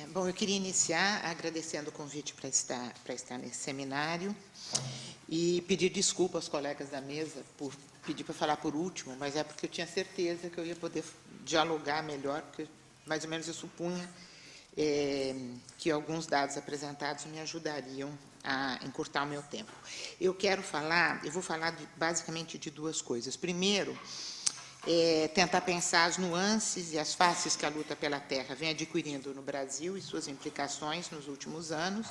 Bom, eu queria iniciar agradecendo o convite para estar nesse seminário e pedir desculpa aos colegas da mesa por pedir para falar por último, mas é porque eu tinha certeza que eu ia poder dialogar melhor, porque mais ou menos eu supunha que alguns dados apresentados me ajudariam a encurtar o meu tempo. Eu vou falar basicamente de duas coisas. Primeiro, tentar pensar as nuances e as faces que a luta pela terra vem adquirindo no Brasil e suas implicações nos últimos anos,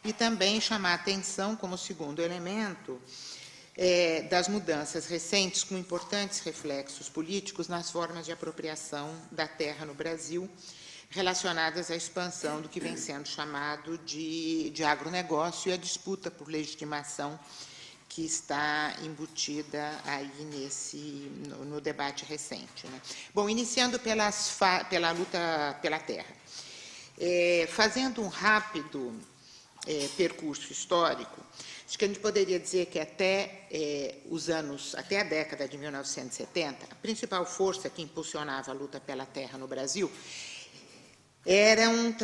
e também chamar a atenção, como segundo elemento, das mudanças recentes com importantes reflexos políticos nas formas de apropriação da terra no Brasil, relacionadas à expansão do que vem sendo chamado de agronegócio e a disputa por legitimação que está embutida aí no debate recente, né? Bom, iniciando pela luta pela terra. Fazendo um rápido percurso histórico, acho que a gente poderia dizer que até a década de 1970, a principal força que impulsionava a luta pela terra no Brasil eram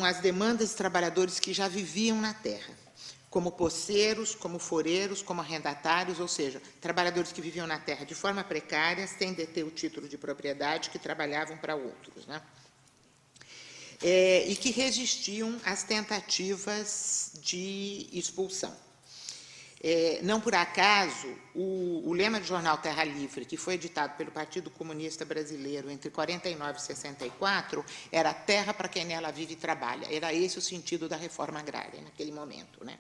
as demandas de trabalhadores que já viviam na terra, como poceiros, como foreiros, como arrendatários, ou seja, trabalhadores que viviam na terra de forma precária, sem deter o título de propriedade, que trabalhavam para outros, né? E que resistiam às tentativas de expulsão. Não por acaso, o lema do jornal Terra Livre, que foi editado pelo Partido Comunista Brasileiro entre 49 e 64, era terra para quem nela vive e trabalha. Era esse o sentido da reforma agrária naquele momento, né?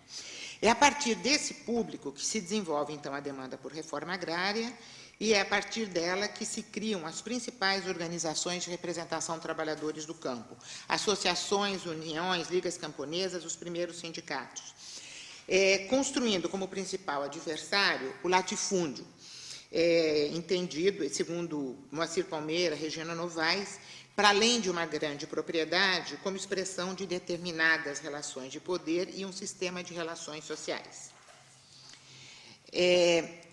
É a partir desse público que se desenvolve, então, a demanda por reforma agrária, e é a partir dela que se criam as principais organizações de representação de trabalhadores do campo, associações, uniões, ligas camponesas, os primeiros sindicatos. Construindo como principal adversário o latifúndio, entendido, segundo Moacir Palmeira, Regina Novaes, para além de uma grande propriedade, como expressão de determinadas relações de poder e um sistema de relações sociais.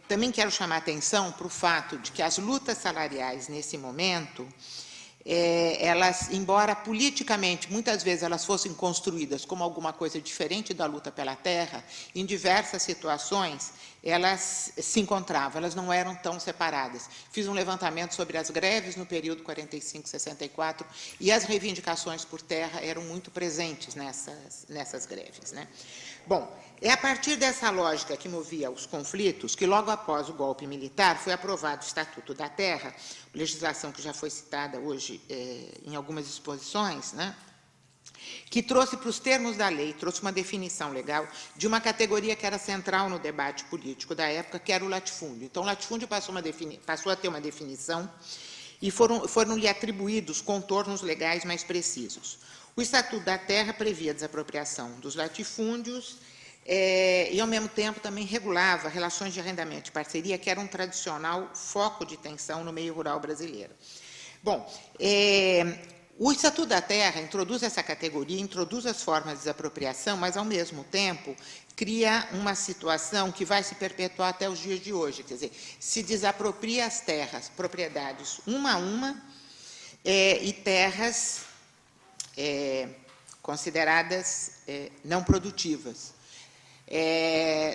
Também quero chamar a atenção para o fato de que as lutas salariais, nesse momento, elas, embora politicamente, muitas vezes elas fossem construídas como alguma coisa diferente da luta pela terra, em diversas situações, elas se encontravam, elas não eram tão separadas. Fiz um levantamento sobre as greves no período 45-64, e as reivindicações por terra eram muito presentes nessas greves, né? Bom, é a partir dessa lógica que movia os conflitos que, logo após o golpe militar, foi aprovado o Estatuto da Terra, legislação que já foi citada hoje em algumas exposições, né? Que trouxe para os termos da lei, trouxe uma definição legal de uma categoria que era central no debate político da época, que era o latifúndio. Então, o latifúndio passou a ter uma definição e foram-lhe atribuídos contornos legais mais precisos. O Estatuto da Terra previa a desapropriação dos latifúndios e, ao mesmo tempo, também regulava relações de arrendamento e parceria, que era um tradicional foco de tensão no meio rural brasileiro. Bom, o Estatuto da Terra introduz essa categoria, introduz as formas de desapropriação, mas, ao mesmo tempo, cria uma situação que vai se perpetuar até os dias de hoje. Quer dizer, se desapropria as terras, propriedades, uma a uma, e terras consideradas não produtivas.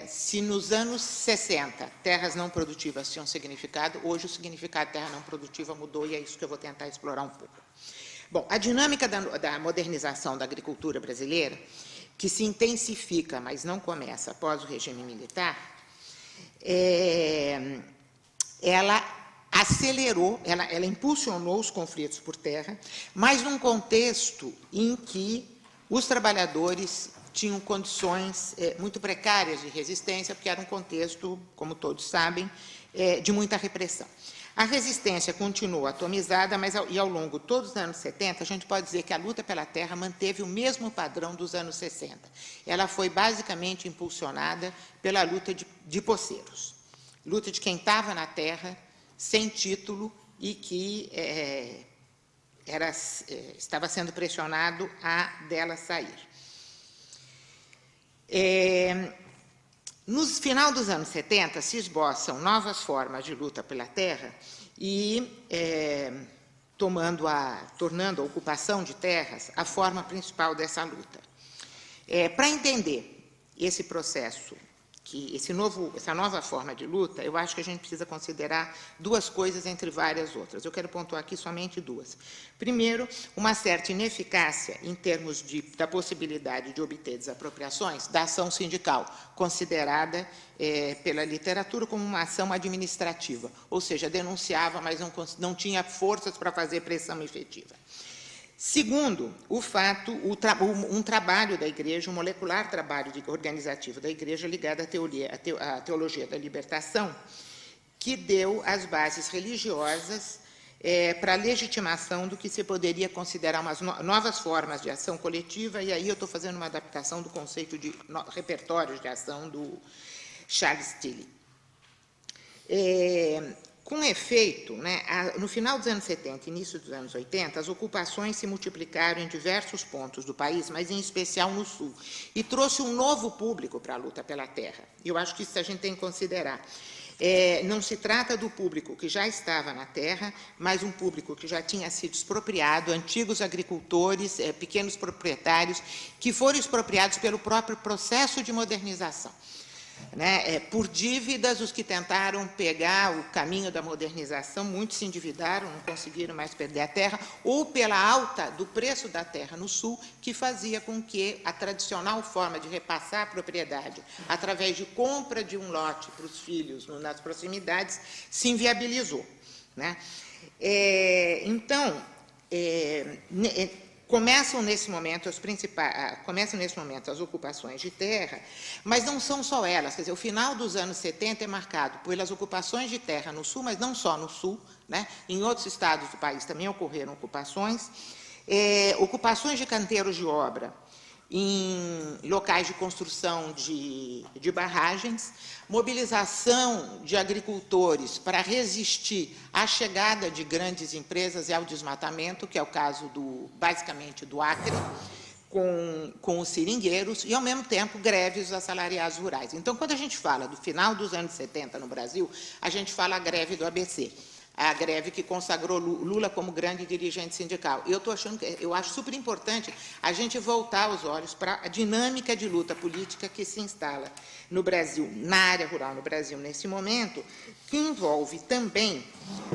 Se nos anos 60 terras não produtivas tinham significado, hoje o significado de terra não produtiva mudou, e é isso que eu vou tentar explorar um pouco. Bom, a dinâmica da modernização da agricultura brasileira, que se intensifica, mas não começa após o regime militar, ela acelerou, ela impulsionou os conflitos por terra, mas num contexto em que os trabalhadores tinham condições muito precárias de resistência, porque era um contexto, como todos sabem, de muita repressão. A resistência continuou atomizada, mas ao longo de todos os anos 70, a gente pode dizer que a luta pela terra manteve o mesmo padrão dos anos 60. Ela foi basicamente impulsionada pela luta de poceiros, luta de quem estava na terra sem título e que estava sendo pressionado a dela sair. No final dos anos 70, se esboçam novas formas de luta pela terra e tornando a ocupação de terras a forma principal dessa luta. Para entender esse processo, essa nova forma de luta, eu acho que a gente precisa considerar duas coisas entre várias outras. Eu quero pontuar aqui somente duas. Primeiro, uma certa ineficácia em termos da possibilidade de obter desapropriações da ação sindical, considerada pela literatura como uma ação administrativa, ou seja, denunciava, mas não tinha forças para fazer pressão efetiva. Segundo, um trabalho da Igreja, um molecular trabalho organizativo da Igreja ligado à teologia da libertação, que deu as bases religiosas para a legitimação do que se poderia considerar umas novas formas de ação coletiva, e aí eu estou fazendo uma adaptação do conceito de repertórios de ação do Charles Tilly. Com efeito, no final dos anos 70 e início dos anos 80, as ocupações se multiplicaram em diversos pontos do país, mas em especial no Sul, e trouxe um novo público para a luta pela terra. E eu acho que isso a gente tem que considerar. Não se trata do público que já estava na terra, mas um público que já tinha sido expropriado, antigos agricultores, pequenos proprietários, que foram expropriados pelo próprio processo de modernização. Por dívidas, os que tentaram pegar o caminho da modernização, muitos se endividaram, não conseguiram mais perder a terra, ou pela alta do preço da terra no Sul, que fazia com que a tradicional forma de repassar a propriedade, através de compra de um lote para os filhos nas proximidades, se inviabilizou. Então, começam nesse momento as ocupações de terra, mas não são só elas. Quer dizer, o final dos anos 70 é marcado pelas ocupações de terra no Sul, mas não só no Sul, em outros estados do país também ocorreram ocupações, ocupações de canteiros de obra em locais de construção de barragens, mobilização de agricultores para resistir à chegada de grandes empresas e ao desmatamento, que é o caso, basicamente, do Acre, com os seringueiros, e, ao mesmo tempo, greves dos assalariados rurais. Então, quando a gente fala do final dos anos 70 no Brasil, a gente fala a greve do ABC, a greve que consagrou Lula como grande dirigente sindical. Eu acho super importante a gente voltar os olhos para a dinâmica de luta política que se instala no Brasil, na área rural no Brasil, nesse momento, que envolve também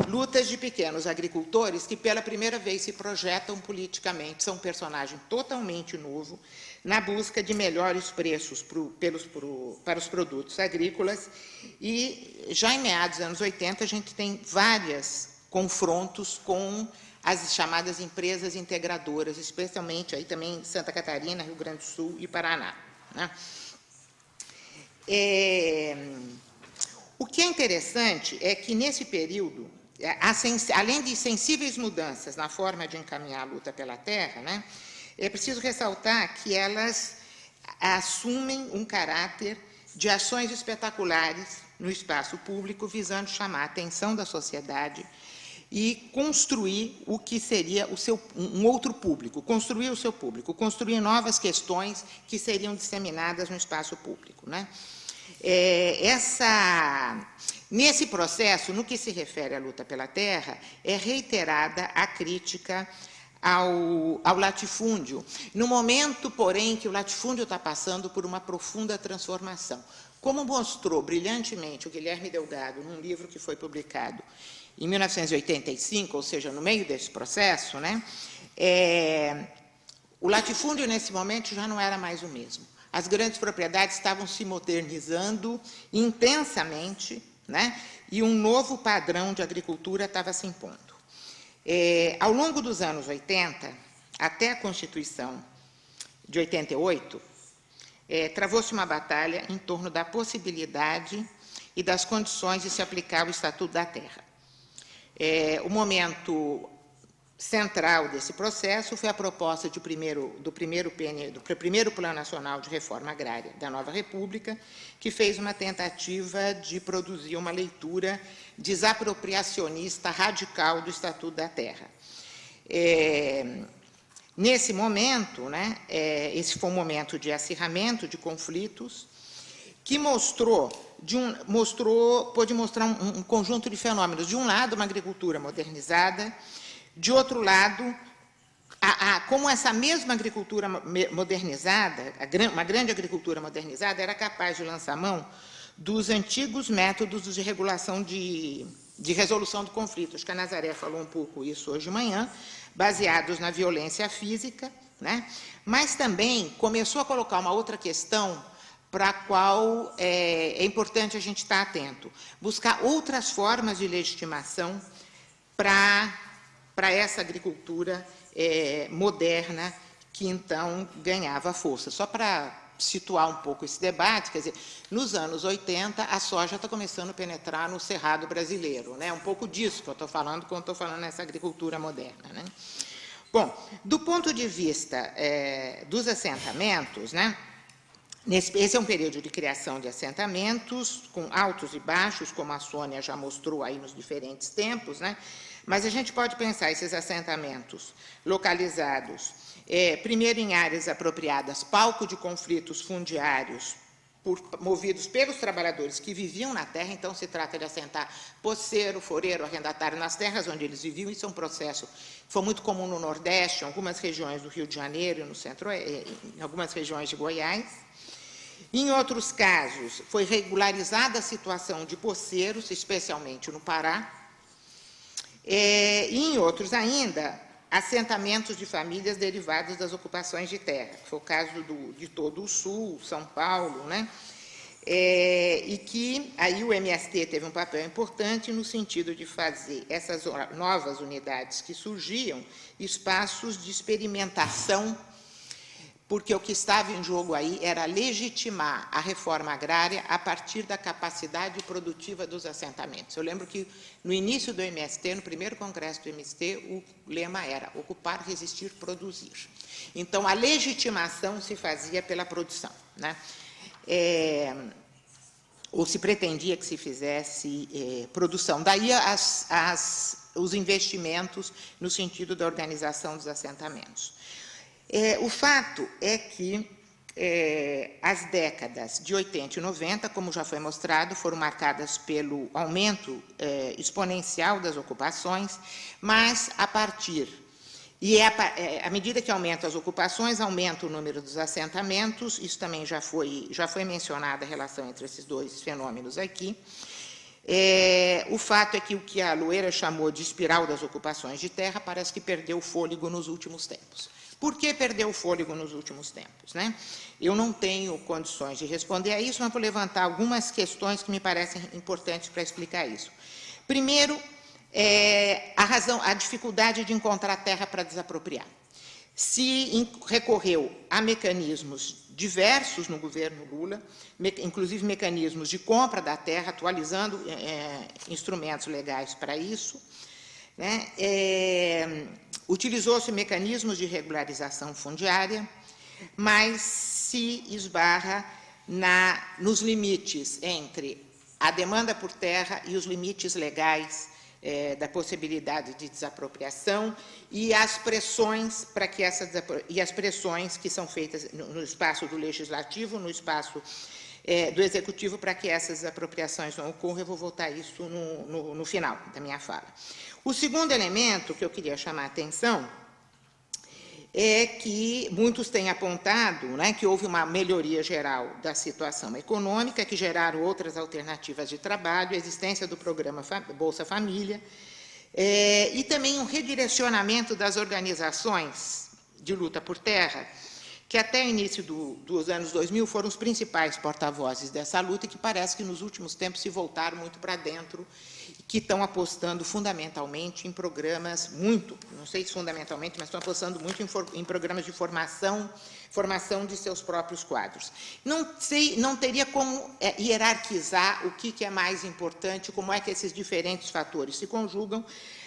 lutas de pequenos agricultores que, pela primeira vez, se projetam politicamente, são um personagem totalmente novo, na busca de melhores preços para os produtos agrícolas, e já em meados dos anos 80 a gente tem vários confrontos com as chamadas empresas integradoras, especialmente aí também Santa Catarina, Rio Grande do Sul e Paraná. O que é interessante é que, nesse período, além de sensíveis mudanças na forma de encaminhar a luta pela terra, é preciso ressaltar que elas assumem um caráter de ações espetaculares no espaço público, visando chamar a atenção da sociedade e construir o que seria um outro público, construir o seu público, construir novas questões que seriam disseminadas no espaço público. Nesse processo, no que se refere à luta pela terra, é reiterada a crítica ao latifúndio, no momento, porém, que o latifúndio está passando por uma profunda transformação. Como mostrou brilhantemente o Guilherme Delgado, num livro que foi publicado em 1985, ou seja, no meio desse processo, o latifúndio, nesse momento, já não era mais o mesmo. As grandes propriedades estavam se modernizando intensamente, e um novo padrão de agricultura estava se impondo. Ao longo dos anos 80, até a Constituição de 88, travou-se uma batalha em torno da possibilidade e das condições de se aplicar o Estatuto da Terra. O momento central desse processo foi a proposta do primeiro Plano Nacional de Reforma Agrária da Nova República, que fez uma tentativa de produzir uma leitura desapropriacionista radical do Estatuto da Terra. Nesse momento, esse foi um momento de acirramento de conflitos, que pôde mostrar um conjunto de fenômenos. De um lado, uma agricultura modernizada, De outro lado, como essa mesma agricultura modernizada, uma grande agricultura modernizada, era capaz de lançar mão dos antigos métodos de regulação de resolução do conflito. Acho que a Nazaré falou um pouco isso hoje de manhã, baseados na violência física, né? Mas também começou a colocar uma outra questão para a qual é importante a gente estar atento. Buscar outras formas de legitimação para essa agricultura moderna que, então, ganhava força. Só para situar um pouco esse debate, quer dizer, nos anos 80, a soja está começando a penetrar no cerrado brasileiro, né? Um pouco disso que eu estou falando quando estou falando nessa agricultura moderna, né? Bom, do ponto de vista dos assentamentos, né? Esse é um período de criação de assentamentos, com altos e baixos, como a Sônia já mostrou aí nos diferentes tempos, né? Mas a gente pode pensar esses assentamentos localizados, primeiro em áreas apropriadas, palco de conflitos fundiários, movidos pelos trabalhadores que viviam na terra. Então, se trata de assentar poceiro, foreiro, arrendatário nas terras onde eles viviam. Isso é um processo que foi muito comum no Nordeste, em algumas regiões do Rio de Janeiro, no centro, em algumas regiões de Goiás. Em outros casos, foi regularizada a situação de poceiros, especialmente no Pará. E, em outros ainda, assentamentos de famílias derivados das ocupações de terra, que foi o caso de todo o Sul, São Paulo, né? E que aí o MST teve um papel importante no sentido de fazer essas novas unidades que surgiam espaços de experimentação, porque o que estava em jogo aí era legitimar a reforma agrária a partir da capacidade produtiva dos assentamentos. Eu lembro que, no início do MST, no primeiro congresso do MST, o lema era ocupar, resistir, produzir. Então, a legitimação se fazia pela produção, né? Ou se pretendia que se fizesse produção. Daí os investimentos no sentido da organização dos assentamentos. O fato é que as décadas de 80 e 90, como já foi mostrado, foram marcadas pelo aumento exponencial das ocupações, mas à medida que aumentam as ocupações, aumenta o número dos assentamentos. Isso também já foi mencionada a relação entre esses dois fenômenos aqui. O fato é que o que a Loeira chamou de espiral das ocupações de terra parece que perdeu o fôlego nos últimos tempos. Por que perdeu o fôlego nos últimos tempos, né? Eu não tenho condições de responder a isso, mas vou levantar algumas questões que me parecem importantes para explicar isso. Primeiro, a dificuldade de encontrar terra para desapropriar. Se recorreu a mecanismos diversos no governo Lula, inclusive mecanismos de compra da terra, atualizando instrumentos legais para isso, né? Utilizou-se mecanismos de regularização fundiária, mas se esbarra nos limites entre a demanda por terra e os limites legais da possibilidade de desapropriação e as pressões que são feitas no espaço do legislativo, no espaço do executivo, para que essas desapropriações não ocorram. Eu vou voltar a isso no final da minha fala. O segundo elemento que eu queria chamar a atenção é que muitos têm apontado, né, que houve uma melhoria geral da situação econômica, que geraram outras alternativas de trabalho, a existência do programa Bolsa Família, e também um redirecionamento das organizações de luta por terra, que até o início dos anos 2000 foram os principais porta-vozes dessa luta e que parece que nos últimos tempos se voltaram muito para dentro, que estão apostando fundamentalmente em programas não sei se fundamentalmente, mas estão apostando muito em programas de formação de seus próprios quadros. Não teria como hierarquizar o que é mais importante, como é que esses diferentes fatores se conjugam,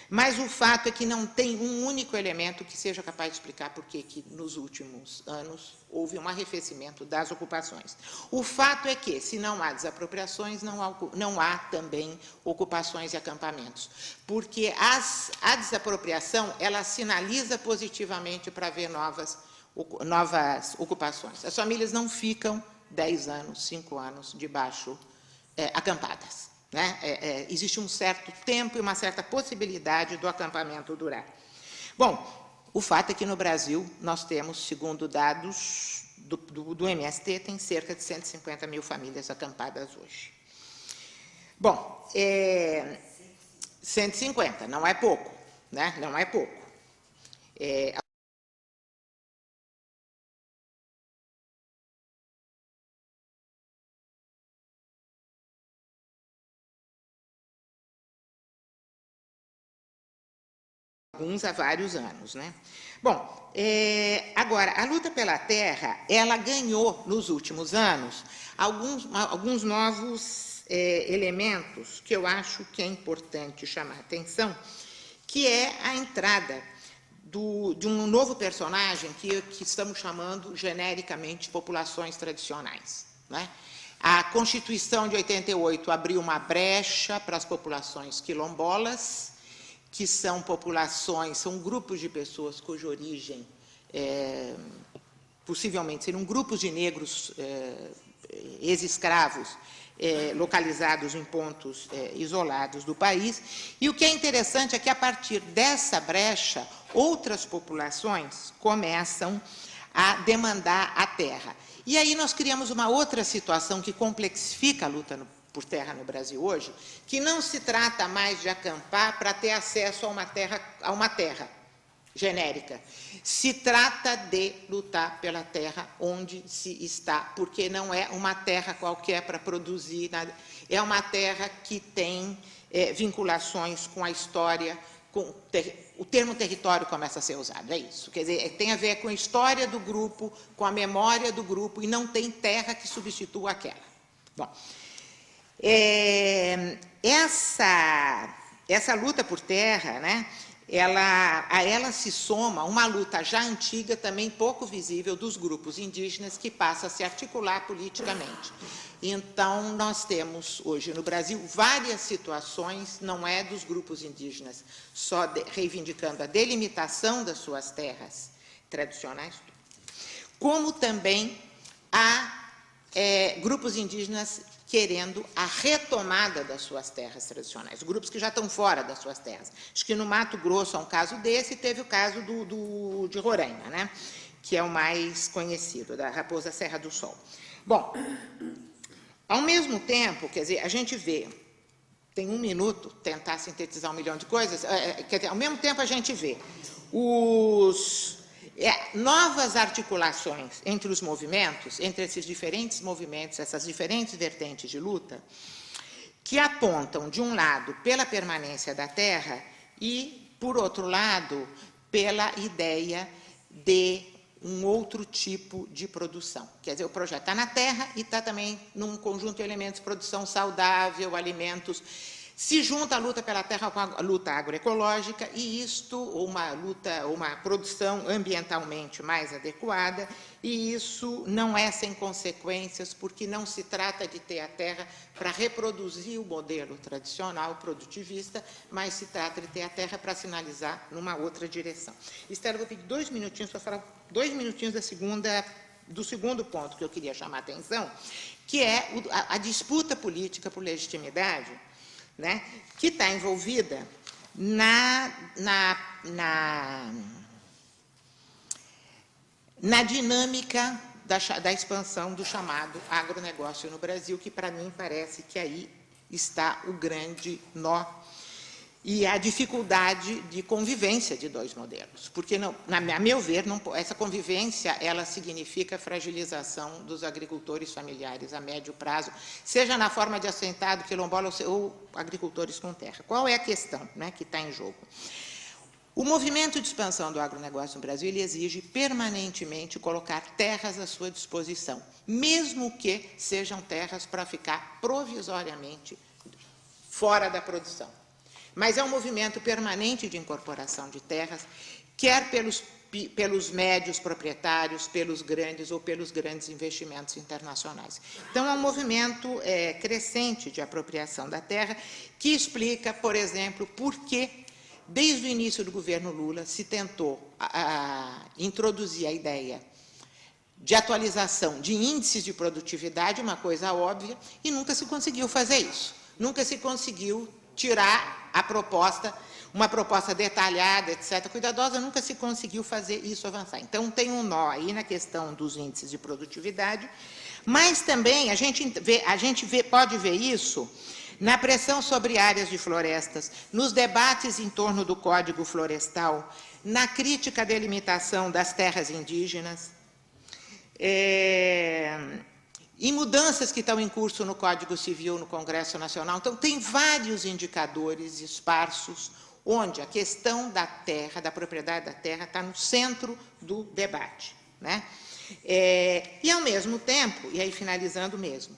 mas o fato é que não tem um único elemento que seja capaz de explicar por que nos últimos anos houve um arrefecimento das ocupações. O fato é que, se não há desapropriações, não há também ocupações e acampamentos, porque a desapropriação, ela sinaliza positivamente para haver novas ocupações. As famílias não ficam 10 anos, 5 anos debaixo acampadas, né? Existe um certo tempo e uma certa possibilidade do acampamento durar. Bom, o fato é que no Brasil nós temos, segundo dados do MST, tem cerca de 150 mil famílias acampadas hoje. Bom, 150, não é pouco, né? Não é pouco. Alguns há vários anos, né? Bom, agora, a luta pela terra, ela ganhou, nos últimos anos, alguns novos elementos que eu acho que é importante chamar a atenção, que é a entrada de um novo personagem que estamos chamando genericamente populações tradicionais, né? A Constituição de 88 abriu uma brecha para as populações quilombolas, que são populações, são grupos de pessoas cuja origem, possivelmente, seriam grupos de negros ex-escravos, localizados em pontos isolados do país. E o que é interessante é que, a partir dessa brecha, outras populações começam a demandar a terra. E aí nós criamos uma outra situação que complexifica a luta por terra no Brasil hoje, que não se trata mais de acampar para ter acesso a uma terra genérica. Se trata de lutar pela terra onde se está, porque não é uma terra qualquer para produzir nada, é uma terra que tem vinculações com a história, o termo território começa a ser usado, é isso. Quer dizer, tem a ver com a história do grupo, com a memória do grupo, e não tem terra que substitua aquela. Bom, essa luta por terra, né, a ela se soma uma luta já antiga, também pouco visível, dos grupos indígenas, que passa a se articular politicamente. Então, nós temos hoje no Brasil várias situações, não é dos grupos indígenas só reivindicando a delimitação das suas terras tradicionais, como também há grupos indígenas querendo a retomada das suas terras tradicionais, grupos que já estão fora das suas terras. Acho que no Mato Grosso há um caso desse, e teve o caso de Roraima, né, que é o mais conhecido, da Raposa Serra do Sol. Bom, ao mesmo tempo, quer dizer, a gente vê, tem um minuto, tentar sintetizar 1 milhão de coisas, quer dizer, ao mesmo tempo a gente vê novas articulações entre os movimentos, entre esses diferentes movimentos, essas diferentes vertentes de luta, que apontam, de um lado, pela permanência da terra e, por outro lado, pela ideia de um outro tipo de produção. Quer dizer, o projeto está na terra e está também num conjunto de elementos, produção saudável, alimentos. Se junta a luta pela terra com a luta agroecológica, e isto, uma produção ambientalmente mais adequada, e isso não é sem consequências, porque não se trata de ter a terra para reproduzir o modelo tradicional produtivista, mas se trata de ter a terra para sinalizar numa outra direção. Estela, eu vou pedir 2 minutinhos para falar 2 minutinhos do segundo ponto que eu queria chamar a atenção, que é a disputa política por legitimidade, né, que está envolvida na dinâmica da expansão do chamado agronegócio no Brasil, que, para mim, parece que aí está o grande nó e a dificuldade de convivência de dois modelos. Porque, a meu ver, essa convivência, ela significa fragilização dos agricultores familiares a médio prazo, seja na forma de assentado, quilombola ou agricultores com terra. Qual é a questão, né, que está em jogo? O movimento de expansão do agronegócio no Brasil, ele exige permanentemente colocar terras à sua disposição, mesmo que sejam terras para ficar provisoriamente fora da produção. Mas é um movimento permanente de incorporação de terras, quer pelos médios proprietários, pelos grandes ou pelos grandes investimentos internacionais. Então, é um movimento crescente de apropriação da terra, que explica, por exemplo, por que, desde o início do governo Lula, se tentou introduzir a ideia de atualização de índices de produtividade, uma coisa óbvia, e nunca se conseguiu fazer isso. Nunca se conseguiu tirar a proposta. uma proposta detalhada, etc., cuidadosa, nunca se conseguiu fazer isso avançar. Então, tem um nó aí na questão dos índices de produtividade, mas também a gente pode ver isso na pressão sobre áreas de florestas, nos debates em torno do Código Florestal, na crítica à delimitação das terras indígenas, em mudanças que estão em curso no Código Civil, no Congresso Nacional. Então, tem vários indicadores esparsos onde a questão da terra, da propriedade da terra, está no centro do debate, né? E, ao mesmo tempo, e aí finalizando mesmo,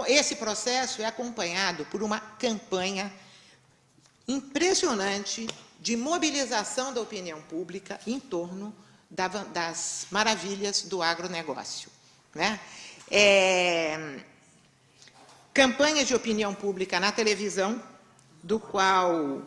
esse processo é acompanhado por uma campanha impressionante de mobilização da opinião pública em torno das maravilhas do agronegócio, né? Campanhas de opinião pública na televisão, do qual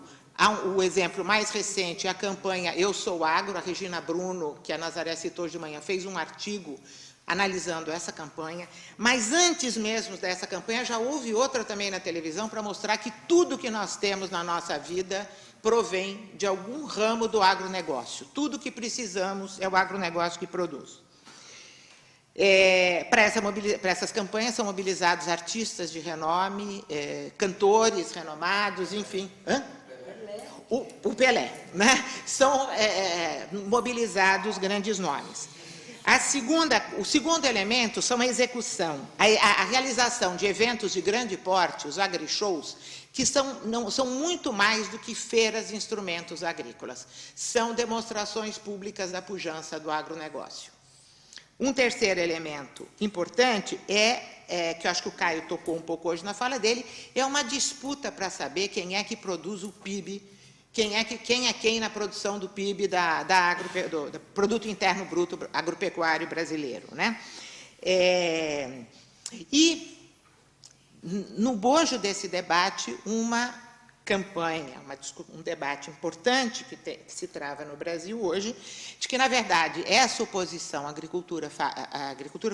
o exemplo mais recente é a campanha Eu Sou Agro. A Regina Bruno, que a Nazaré citou de manhã, fez um artigo analisando essa campanha, mas antes mesmo dessa campanha já houve outra também na televisão para mostrar que tudo que nós temos na nossa vida provém de algum ramo do agronegócio. Tudo que precisamos é o agronegócio que produz. Para essas campanhas são mobilizados artistas de renome, cantores renomados, enfim. O Pelé, né? São mobilizados grandes nomes. O segundo elemento são a execução, a realização de eventos de grande porte, os agrishows, que são muito mais do que feiras de instrumentos agrícolas. São demonstrações públicas da pujança do agronegócio. Um terceiro elemento importante que eu acho que o Caio tocou um pouco hoje na fala dele, é uma disputa para saber quem é que produz o PIB, quem é quem na produção do PIB do Produto Interno Bruto agropecuário brasileiro, né? E, no bojo desse debate, uma campanha, um debate importante que se trava no Brasil hoje, de que, na verdade, essa oposição à agricultura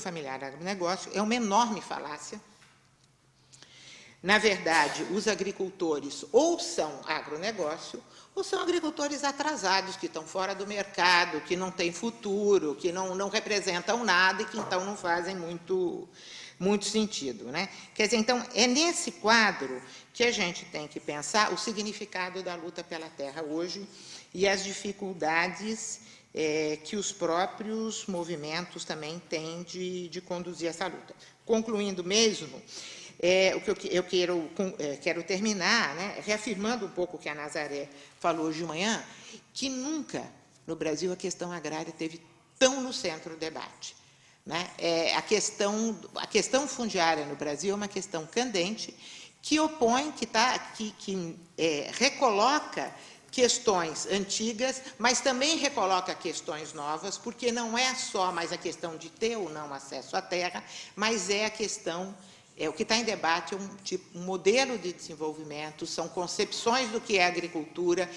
familiar e agronegócio é uma enorme falácia. Na verdade, os agricultores ou são agronegócio ou são agricultores atrasados, que estão fora do mercado, que não têm futuro, que não representam nada e que, então, não fazem muito sentido, né? Quer dizer, então, é nesse quadro que a gente tem que pensar o significado da luta pela terra hoje e as dificuldades que os próprios movimentos também têm de conduzir essa luta. Concluindo mesmo, o que eu quero terminar, né, reafirmando um pouco o que a Nazaré falou hoje de manhã, que nunca no Brasil a questão agrária esteve tão no centro do debate, né? A questão fundiária no Brasil é uma questão candente que opõe, que recoloca questões antigas, mas também recoloca questões novas, porque não é só mais a questão de ter ou não acesso à terra, mas é a questão, o que está em debate é um modelo de desenvolvimento, são concepções do que é agricultura,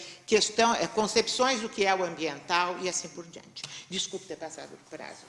concepções do que é o ambiental e assim por diante. Desculpe ter passado o prazo.